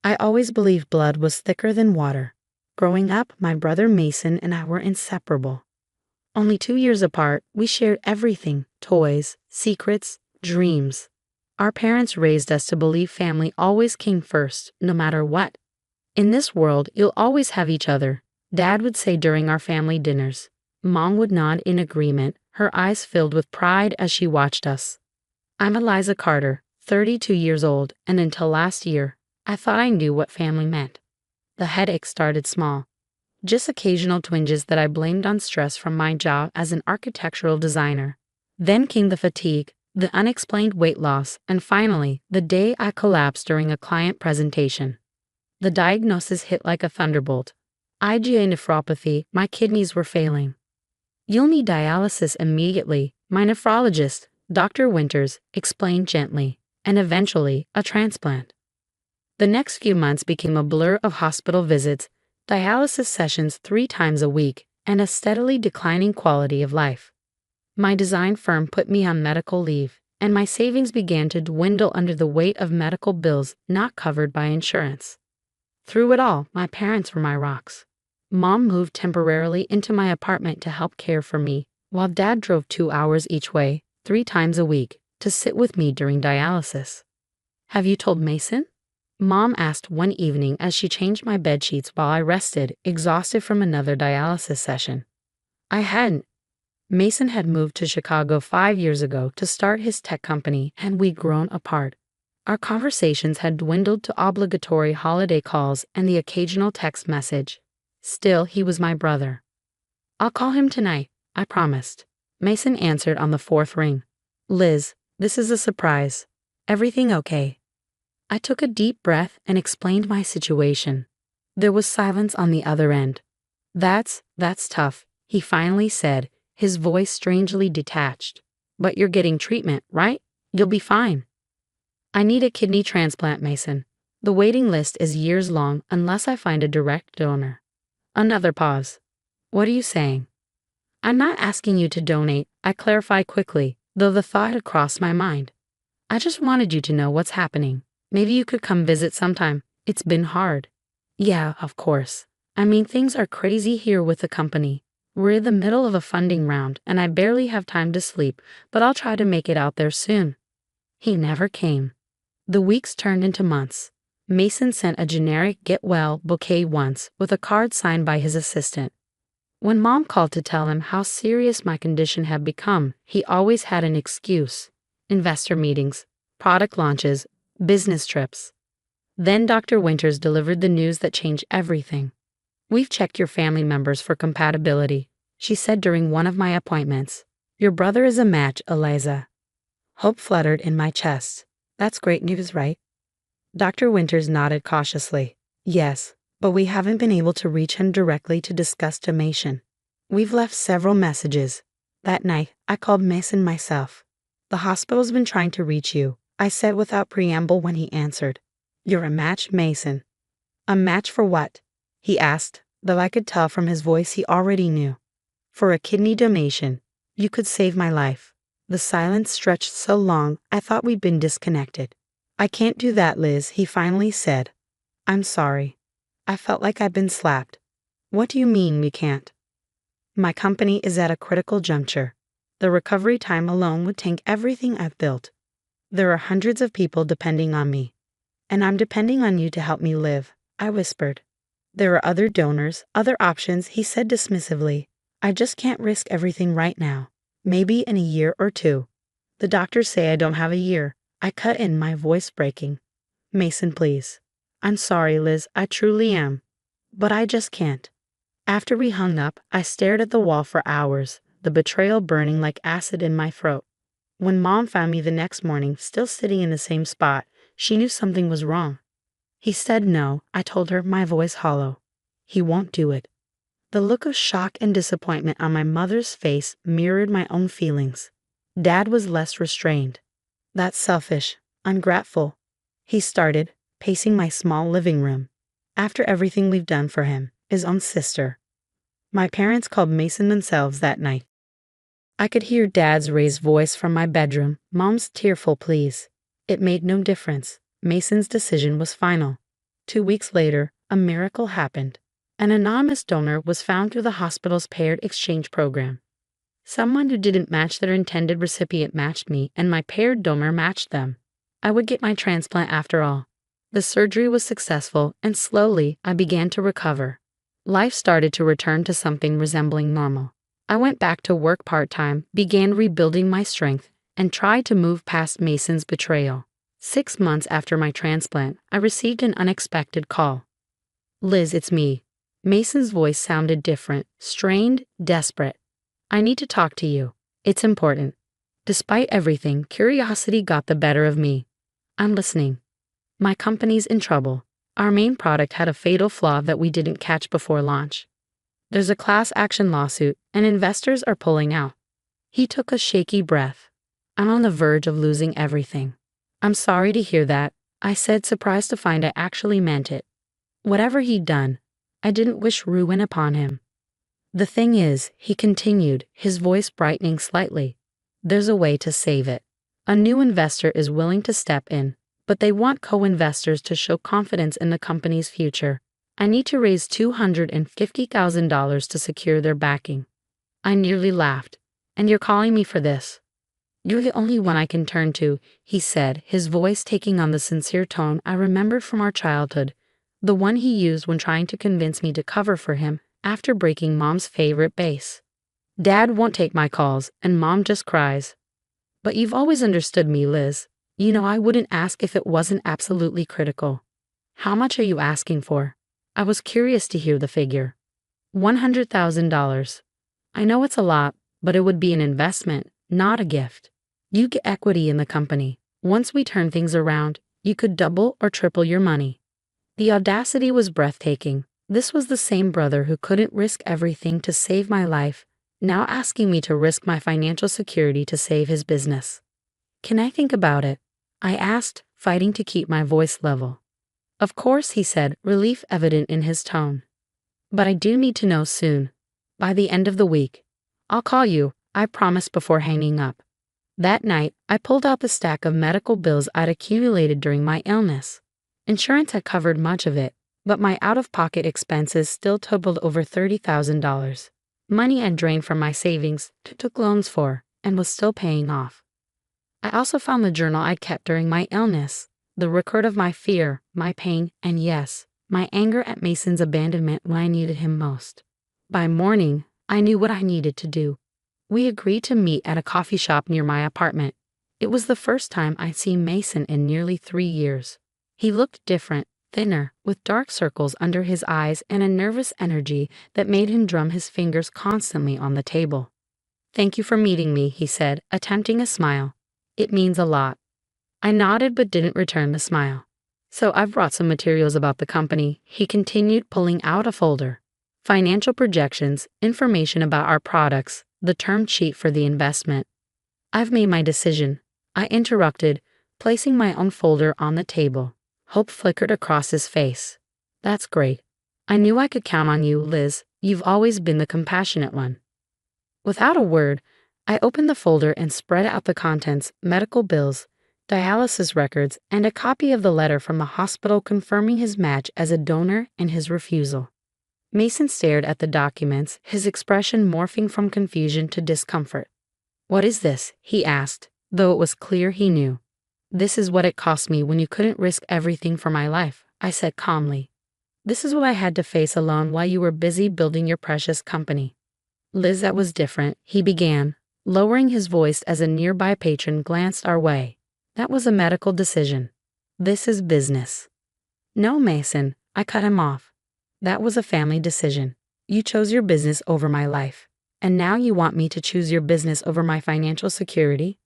I always believed blood was thicker than water. Growing up, my brother Mason and I were inseparable. Only 2 years apart, we shared everything: toys, secrets, dreams. Our parents raised us to believe family always came first, no matter what. In this world, you'll always have each other, Dad would say during our family dinners. Mom would nod in agreement, her eyes filled with pride as she watched us. I'm Eliza Carter, 32 years old, and until last year, I thought I knew what family meant. The headache started small, just occasional twinges that I blamed on stress from my job as an architectural designer. Then came the fatigue, the unexplained weight loss, and finally, the day I collapsed during a client presentation. The diagnosis hit like a thunderbolt. IgA nephropathy, my kidneys were failing. You'll need dialysis immediately, my nephrologist, Dr. Winters, explained gently, and eventually, a transplant. The next few months became a blur of hospital visits, dialysis sessions 3 times a week, and a steadily declining quality of life. My design firm put me on medical leave, and my savings began to dwindle under the weight of medical bills not covered by insurance. Through it all, my parents were my rocks. Mom moved temporarily into my apartment to help care for me, while Dad drove 2 hours each way, 3 times a week, to sit with me during dialysis. "Have you told Mason?" Mom asked one evening as she changed my bedsheets while I rested, exhausted from another dialysis session. I hadn't. Mason had moved to Chicago 5 years ago to start his tech company, and we'd grown apart. Our conversations had dwindled to obligatory holiday calls and the occasional text message. Still, he was my brother. "I'll call him tonight, I promised." Mason answered on the 4th ring. "Liz, this is a surprise. Everything okay?" I took a deep breath and explained my situation. There was silence on the other end. That's tough," he finally said, his voice strangely detached. "But you're getting treatment, right? You'll be fine." "I need a kidney transplant, Mason. The waiting list is years long unless I find a direct donor." Another pause. "What are you saying?" "I'm not asking you to donate," I clarified quickly, though the thought had crossed my mind. "I just wanted you to know what's happening. Maybe you could come visit sometime. It's been hard." "Yeah, of course. I mean, things are crazy here with the company. We're in the middle of a funding round, and I barely have time to sleep, but I'll try to make it out there soon." He never came. The weeks turned into months. Mason sent a generic get-well bouquet once, with a card signed by his assistant. When Mom called to tell him how serious my condition had become, he always had an excuse: investor meetings, product launches, business trips. Then Dr. Winters delivered the news that changed everything. "We've checked your family members for compatibility," she said during one of my appointments. "Your brother is a match, Eliza." Hope fluttered in my chest. "That's great news, right?" Dr. Winters nodded cautiously. "Yes, but we haven't been able to reach him directly to discuss donation. We've left several messages. That night, I called Mason myself. "The hospital's been trying to reach you," I said without preamble when he answered. "You're a match, Mason." "A match for what?" he asked, though I could tell from his voice he already knew. "For a kidney donation. You could save my life." The silence stretched so long, I thought we'd been disconnected. "I can't do that, Liz," he finally said. "I'm sorry." I felt like I'd been slapped. "What do you mean we can't?" "My company is at a critical juncture. The recovery time alone would tank everything I've built. There are hundreds of people depending on me. And I'm depending on you to help me live," I whispered. "There are other donors, other options," he said dismissively. "I just can't risk everything right now. Maybe in a year or 2. "The doctors say I don't have a year," I cut in, my voice breaking. "Mason, please." "I'm sorry, Liz, I truly am. But I just can't." After we hung up, I stared at the wall for hours, the betrayal burning like acid in my throat. When Mom found me the next morning, still sitting in the same spot, she knew something was wrong. "He said no," I told her, my voice hollow. "He won't do it." The look of shock and disappointment on my mother's face mirrored my own feelings. Dad was less restrained. "That's selfish, ungrateful," he started, pacing my small living room. "After everything we've done for him, his own sister." My parents called Mason themselves that night. I could hear Dad's raised voice from my bedroom, Mom's tearful pleas. It made no difference. Mason's decision was final. 2 weeks later, a miracle happened. An anonymous donor was found through the hospital's paired exchange program. Someone who didn't match their intended recipient matched me, and my paired donor matched them. I would get my transplant after all. The surgery was successful, and slowly I began to recover. Life started to return to something resembling normal. I went back to work part-time, began rebuilding my strength, and tried to move past Mason's betrayal. 6 months after my transplant, I received an unexpected call. "Liz, it's me." Mason's voice sounded different, strained, desperate. "I need to talk to you. It's important." Despite everything, curiosity got the better of me. "I'm listening." "My company's in trouble. Our main product had a fatal flaw that we didn't catch before launch. There's a class action lawsuit, and investors are pulling out." He took a shaky breath. "I'm on the verge of losing everything." "I'm sorry to hear that," I said, surprised to find I actually meant it. Whatever he'd done, I didn't wish ruin upon him. "The thing is," he continued, his voice brightening slightly, "there's a way to save it. A new investor is willing to step in, but they want co-investors to show confidence in the company's future. I need to raise $250,000 to secure their backing." I nearly laughed. "And you're calling me for this?" "You're the only one I can turn to," he said, his voice taking on the sincere tone I remembered from our childhood, the one he used when trying to convince me to cover for him after breaking Mom's favorite bass. "Dad won't take my calls, and Mom just cries. But you've always understood me, Liz. You know I wouldn't ask if it wasn't absolutely critical." "How much are you asking for?" I was curious to hear the figure. $100,000. "I know it's a lot, but it would be an investment, not a gift. You get equity in the company. Once we turn things around, you could double or triple your money." The audacity was breathtaking. This was the same brother who couldn't risk everything to save my life, now asking me to risk my financial security to save his business. "Can I think about it?" I asked, fighting to keep my voice level. "Of course," he said, relief evident in his tone. "But I do need to know soon. By the end of the week. I'll call you," I promised before hanging up. That night, I pulled out the stack of medical bills I'd accumulated during my illness. Insurance had covered much of it, but my out-of-pocket expenses still totaled over $30,000. Money I'd drained from my savings, took loans for, and was still paying off. I also found the journal I'd kept during my illness, the record of my fear, my pain, and yes, my anger at Mason's abandonment when I needed him most. By morning, I knew what I needed to do. We agreed to meet at a coffee shop near my apartment. It was the first time I'd seen Mason in nearly 3 years. He looked different, thinner, with dark circles under his eyes and a nervous energy that made him drum his fingers constantly on the table. "Thank you for meeting me," he said, attempting a smile. "It means a lot." I nodded but didn't return the smile. "So I've brought some materials about the company," he continued, pulling out a folder. "Financial projections, information about our products, the term sheet for the investment." "I've made my decision," I interrupted, placing my own folder on the table. Hope flickered across his face. "That's great. I knew I could count on you, Liz. You've always been the compassionate one." Without a word, I opened the folder and spread out the contents: medical bills, dialysis records, and a copy of the letter from the hospital confirming his match as a donor and his refusal. Mason stared at the documents, his expression morphing from confusion to discomfort. "What is this?" he asked, though it was clear he knew. "This is what it cost me when you couldn't risk everything for my life," I said calmly. "This is what I had to face alone while you were busy building your precious company." "Liz, that was different," he began, lowering his voice as a nearby patron glanced our way. "That was a medical decision. This is business." "No, Mason," I cut him off. "That was a family decision. You chose your business over my life. And now you want me to choose your business over my financial security?"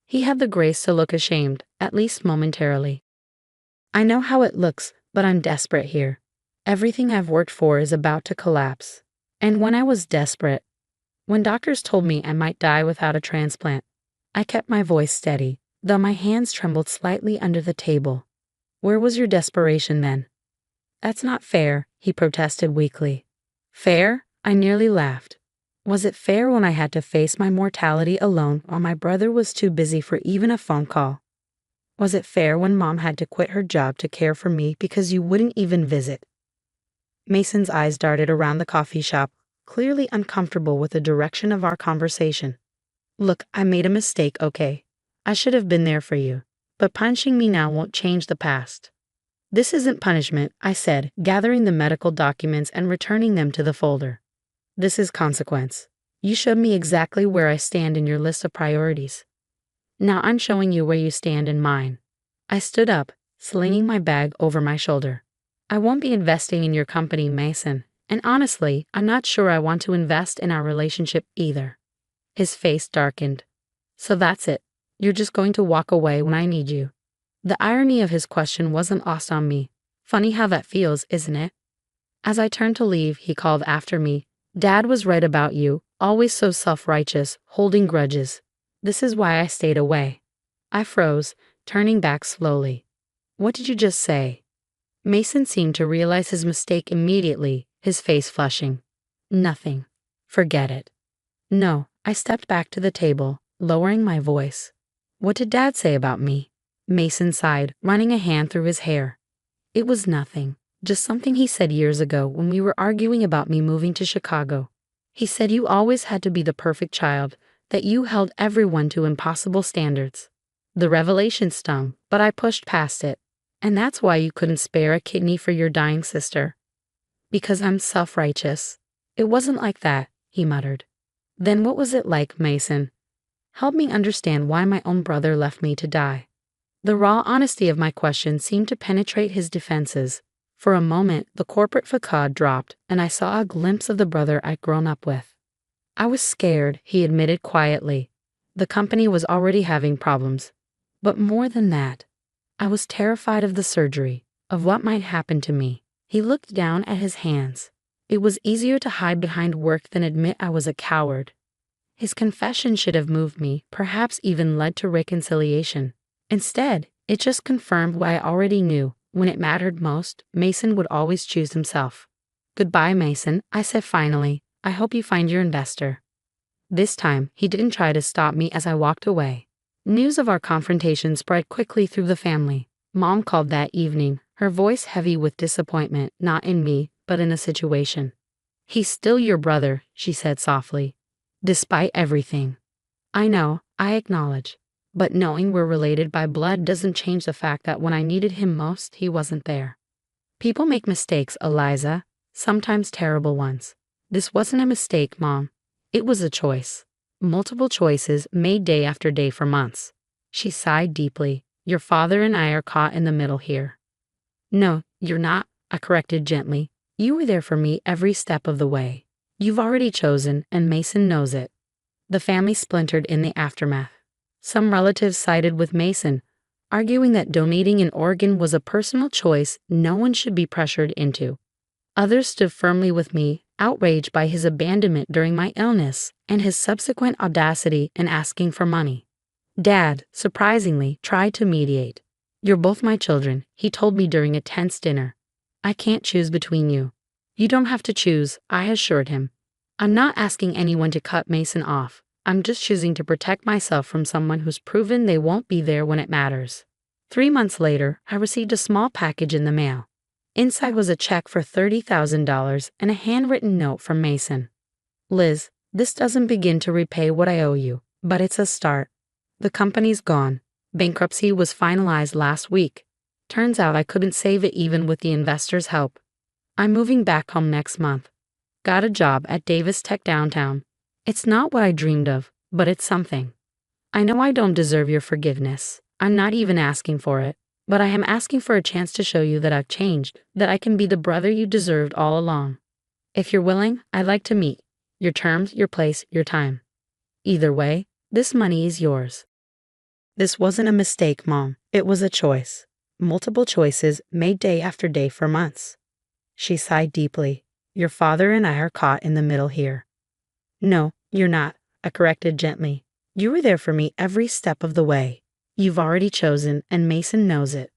He had the grace to look ashamed, at least momentarily. "I know how it looks, but I'm desperate here. Everything I've worked for is about to collapse. And when I was desperate, when doctors told me I might die without a transplant, I kept my voice steady, though my hands trembled slightly under the table. Where was your desperation then?" "That's not fair," he protested weakly. "Fair?" I nearly laughed. Was it fair when I had to face my mortality alone while my brother was too busy for even a phone call? Was it fair when Mom had to quit her job to care for me because you wouldn't even visit? Mason's eyes darted around the coffee shop, clearly uncomfortable with the direction of our conversation. Look, I made a mistake, okay? I should have been there for you. But punishing me now won't change the past. This isn't punishment, I said, gathering the medical documents and returning them to the folder. This is consequence. You showed me exactly where I stand in your list of priorities. Now I'm showing you where you stand in mine. I stood up, slinging my bag over my shoulder. I won't be investing in your company, Mason, and honestly, I'm not sure I want to invest in our relationship either. His face darkened. So that's it. You're just going to walk away when I need you. The irony of his question wasn't lost on me. Funny how that feels, isn't it? As I turned to leave, he called after me. Dad was right about you, always so self-righteous, holding grudges. This is why I stayed away. I froze, turning back slowly. What did you just say? Mason seemed to realize his mistake immediately, his face flushing. Nothing. Forget it. No, I stepped back to the table, lowering my voice. What did Dad say about me? Mason sighed, running a hand through his hair. It was nothing, just something he said years ago when we were arguing about me moving to Chicago. He said you always had to be the perfect child, that you held everyone to impossible standards. The revelation stung, but I pushed past it. And that's why you couldn't spare a kidney for your dying sister. Because I'm self-righteous. It wasn't like that, he muttered. Then what was it like, Mason? Help me understand why my own brother left me to die. The raw honesty of my question seemed to penetrate his defenses. For a moment, the corporate facade dropped, and I saw a glimpse of the brother I'd grown up with. I was scared, he admitted quietly. The company was already having problems. But more than that, I was terrified of the surgery, of what might happen to me. He looked down at his hands. It was easier to hide behind work than admit I was a coward. His confession should have moved me, perhaps even led to reconciliation. Instead, it just confirmed what I already knew. When it mattered most, Mason would always choose himself. Goodbye, Mason, I said finally. I hope you find your investor. This time, he didn't try to stop me as I walked away. News of our confrontation spread quickly through the family. Mom called that evening, her voice heavy with disappointment, not in me, but in a situation. He's still your brother, she said softly. Despite everything. I know, I acknowledge. But knowing we're related by blood doesn't change the fact that when I needed him most, he wasn't there. People make mistakes, Eliza, sometimes terrible ones. This wasn't a mistake, Mom. It was a choice. Multiple choices made day after day for months. She sighed deeply. Your father and I are caught in the middle here. No, you're not, I corrected gently. You were there for me every step of the way. You've already chosen, and Mason knows it. The family splintered in the aftermath. Some relatives sided with Mason, arguing that donating an organ was a personal choice no one should be pressured into. Others stood firmly with me, outraged by his abandonment during my illness and his subsequent audacity in asking for money. Dad, surprisingly, tried to mediate. You're both my children, he told me during a tense dinner. I can't choose between you. You don't have to choose, I assured him. I'm not asking anyone to cut Mason off. I'm just choosing to protect myself from someone who's proven they won't be there when it matters. 3 months later, I received a small package in the mail. Inside was a check for $30,000 and a handwritten note from Mason. Liz, this doesn't begin to repay what I owe you, but it's a start. The company's gone. Bankruptcy was finalized last week. Turns out I couldn't save it even with the investor's help. I'm moving back home next month. Got a job at Davis Tech downtown. It's not what I dreamed of, but it's something. I know I don't deserve your forgiveness. I'm not even asking for it. But I am asking for a chance to show you that I've changed, that I can be the brother you deserved all along. If you're willing, I'd like to meet. Your terms, your place, your time. Either way, this money is yours. This wasn't a mistake, Mom. It was a choice. Multiple choices made day after day for months. She sighed deeply. Your father and I are caught in the middle here. No, you're not, I corrected gently. You were there for me every step of the way. You've already chosen, and Mason knows it.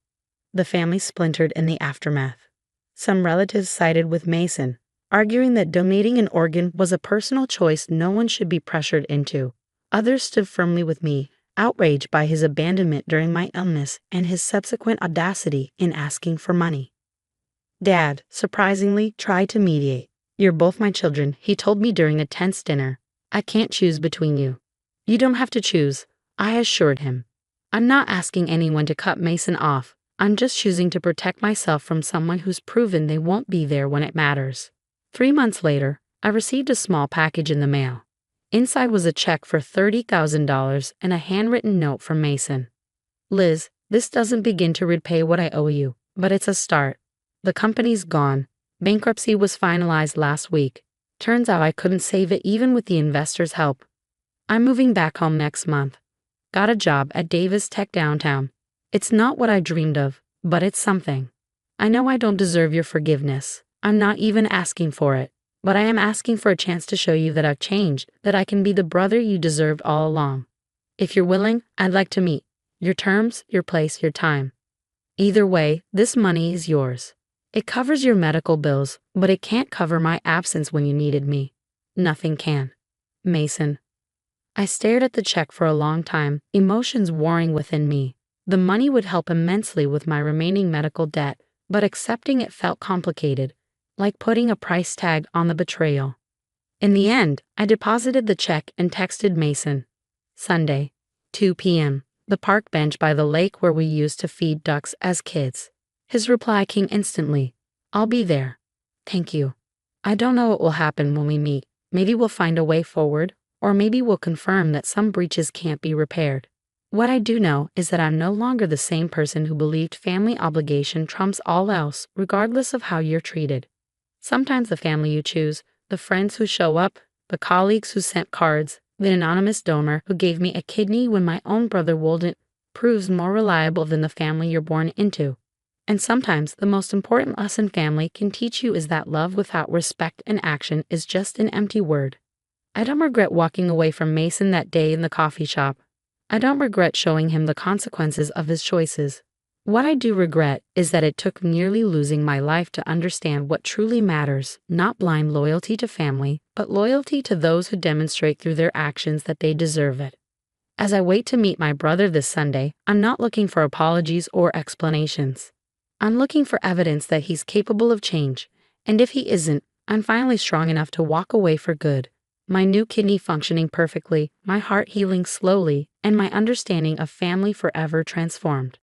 The family splintered in the aftermath. Some relatives sided with Mason, arguing that donating an organ was a personal choice no one should be pressured into. Others stood firmly with me, outraged by his abandonment during my illness and his subsequent audacity in asking for money. Dad, surprisingly, tried to mediate. "You're both my children," he told me during a tense dinner. "I can't choose between you." "You don't have to choose," I assured him. "I'm not asking anyone to cut Mason off. I'm just choosing to protect myself from someone who's proven they won't be there when it matters." 3 months later, I received a small package in the mail. Inside was a check for $30,000 and a handwritten note from Mason. "Liz, this doesn't begin to repay what I owe you, but it's a start. The company's gone. Bankruptcy was finalized last week. Turns out I couldn't save it even with the investors' help. I'm moving back home next month. Got a job at Davis Tech downtown. It's not what I dreamed of, but it's something. I know I don't deserve your forgiveness. I'm not even asking for it, but I am asking for a chance to show you that I've changed, that I can be the brother you deserved all along. If you're willing, I'd like to meet. Your terms, your place, your time. Either way, this money is yours. It covers your medical bills, but it can't cover my absence when you needed me. Nothing can. Mason." I stared at the check for a long time, emotions warring within me. The money would help immensely with my remaining medical debt, but accepting it felt complicated, like putting a price tag on the betrayal. In the end, I deposited the check and texted Mason. Sunday, 2 p.m., the park bench by the lake where we used to feed ducks as kids. His reply came instantly. "I'll be there. Thank you. I don't know what will happen when we meet. Maybe we'll find a way forward, or maybe we'll confirm that some breaches can't be repaired. What I do know is that I'm no longer the same person who believed family obligation trumps all else, regardless of how you're treated. Sometimes the family you choose, the friends who show up, the colleagues who sent cards, the anonymous donor who gave me a kidney when my own brother wouldn't, proves more reliable than the family you're born into. And sometimes the most important lesson family can teach you is that love without respect and action is just an empty word. I don't regret walking away from Mason that day in the coffee shop. I don't regret showing him the consequences of his choices. What I do regret is that it took nearly losing my life to understand what truly matters, not blind loyalty to family, but loyalty to those who demonstrate through their actions that they deserve it. As I wait to meet my brother this Sunday, I'm not looking for apologies or explanations. I'm looking for evidence that he's capable of change, and if he isn't, I'm finally strong enough to walk away for good. My new kidney functioning perfectly, my heart healing slowly, and my understanding of family forever transformed.